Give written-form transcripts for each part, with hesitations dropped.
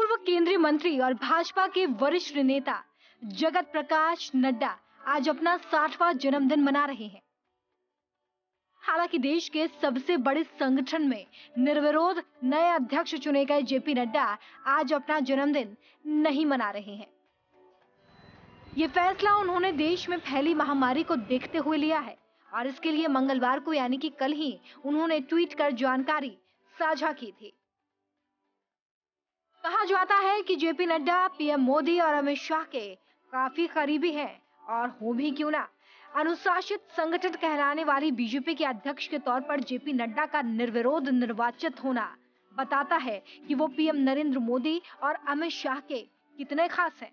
पूर्व केंद्रीय मंत्री और भाजपा के वरिष्ठ नेता जगत प्रकाश नड्डा आज अपना 60वां जन्मदिन मना रहे हैं। हालांकि देश के सबसे बड़े संगठन में निर्विरोध नए अध्यक्ष चुने गए जेपी नड्डा आज अपना जन्मदिन नहीं मना रहे हैं। ये फैसला उन्होंने देश में फैली महामारी को देखते हुए लिया है और इसके लिए मंगलवार को यानी कि कल ही उन्होंने ट्वीट कर जानकारी साझा की थी। कहा जाता है कि जेपी नड्डा पीएम मोदी और अमित शाह के काफी करीबी हैं और हो भी क्यों ना, अनुशासित संगठन कहलाने वाली बीजेपी के अध्यक्ष के तौर पर जेपी नड्डा का निर्विरोध निर्वाचित होना बताता है कि वो पीएम नरेंद्र मोदी और अमित शाह के कितने खास हैं।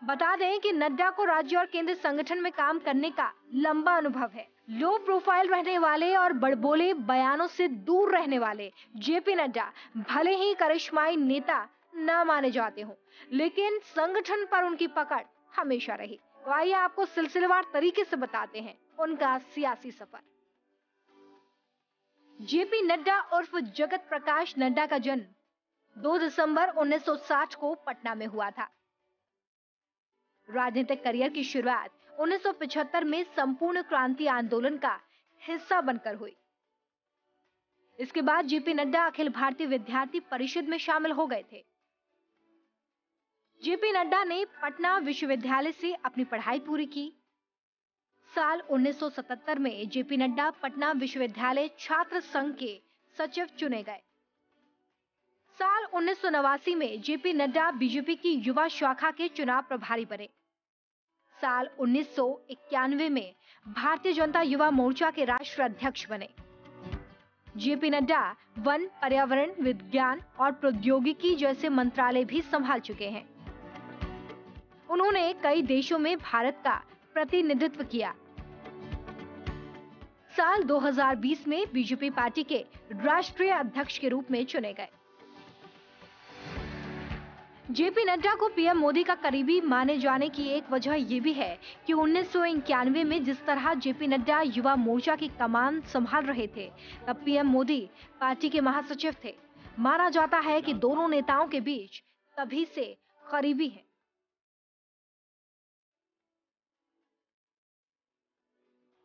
बता दें कि नड्डा को राज्य और केंद्र संगठन में काम करने का लंबा अनुभव है। लो प्रोफाइल रहने वाले और बड़बोले बयानों से दूर रहने वाले जेपी नड्डा भले ही करिश्माई नेता न माने जाते हों, लेकिन संगठन पर उनकी पकड़ हमेशा रही। तो आइए आपको सिलसिलेवार तरीके से बताते हैं उनका सियासी सफर। जेपी नड्डा उर्फ जगत प्रकाश नड्डा का जन्म 2 दिसंबर 1960 को पटना में हुआ था। राजनीतिक करियर की शुरुआत 1975 में संपूर्ण क्रांति आंदोलन का हिस्सा बनकर हुई। इसके बाद जेपी नड्डा अखिल भारतीय विद्यार्थी परिषद में शामिल हो गए थे। जेपी नड्डा ने पटना विश्वविद्यालय से अपनी पढ़ाई पूरी की। साल 1977 में जेपी नड्डा पटना विश्वविद्यालय छात्र संघ के सचिव चुने गए। साल 1989 में जेपी नड्डा बीजेपी की युवा शाखा के चुनाव प्रभारी बने। साल 1991 में भारतीय जनता युवा मोर्चा के राष्ट्रीय अध्यक्ष बने। जेपी नड्डा वन, पर्यावरण, विज्ञान और प्रौद्योगिकी जैसे मंत्रालय भी संभाल चुके हैं। उन्होंने कई देशों में भारत का प्रतिनिधित्व किया। साल 2020 में बीजेपी पार्टी के राष्ट्रीय अध्यक्ष के रूप में चुने गए। जेपी नड्डा को पीएम मोदी का करीबी माने जाने की एक वजह ये भी है कि 1991 में जिस तरह जेपी नड्डा युवा मोर्चा की कमान संभाल रहे थे, तब पीएम मोदी पार्टी के महासचिव थे। माना जाता है कि दोनों नेताओं के बीच तभी से करीबी है।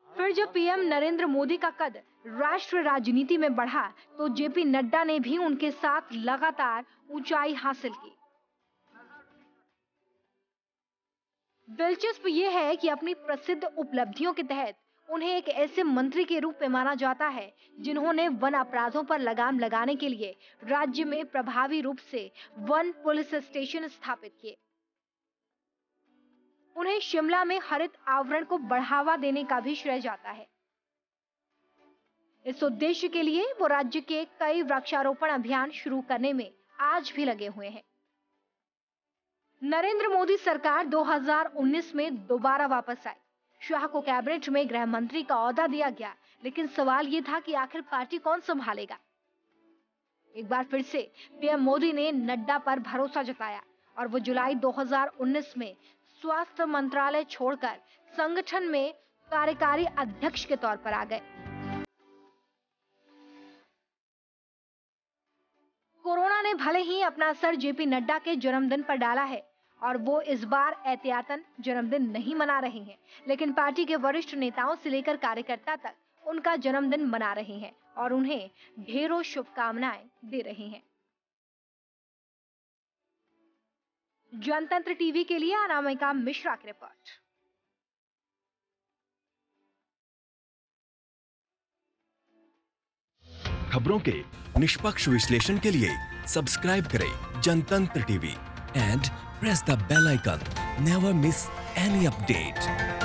फिर जब पीएम नरेंद्र मोदी का कद राष्ट्रीय राजनीति में बढ़ा, तो जेपी नड्डा ने भी उनके साथ लगातार ऊंचाई हासिल की। दिलचस्प ये है कि अपनी प्रसिद्ध उपलब्धियों के तहत उन्हें एक ऐसे मंत्री के रूप में माना जाता है जिन्होंने वन अपराधों पर लगाम लगाने के लिए राज्य में प्रभावी रूप से वन पुलिस स्टेशन स्थापित किए। उन्हें शिमला में हरित आवरण को बढ़ावा देने का भी श्रेय जाता है। इस उद्देश्य के लिए वो राज्य के कई वृक्षारोपण अभियान शुरू करने में आज भी लगे हुए हैं। नरेंद्र मोदी सरकार 2019 में दोबारा वापस आई। शाह को कैबिनेट में गृह मंत्री का ओहदा दिया गया, लेकिन सवाल ये था कि आखिर पार्टी कौन संभालेगा। एक बार फिर से पीएम मोदी ने नड्डा पर भरोसा जताया और वो जुलाई 2019 में स्वास्थ्य मंत्रालय छोड़कर संगठन में कार्यकारी अध्यक्ष के तौर पर आ गए। कोरोना ने भले ही अपना असर जेपी नड्डा के जन्मदिन पर डाला है और वो इस बार एहतियातन जन्मदिन नहीं मना रहे हैं, लेकिन पार्टी के वरिष्ठ नेताओं से लेकर कार्यकर्ता तक उनका जन्मदिन मना रहे हैं और उन्हें ढेरों शुभकामनाएं दे रहे हैं। जनतंत्र टीवी के लिए अनामिका मिश्रा की रिपोर्ट। खबरों के निष्पक्ष विश्लेषण के लिए सब्सक्राइब करें Jantantra TV and press the bell icon. Never miss any update.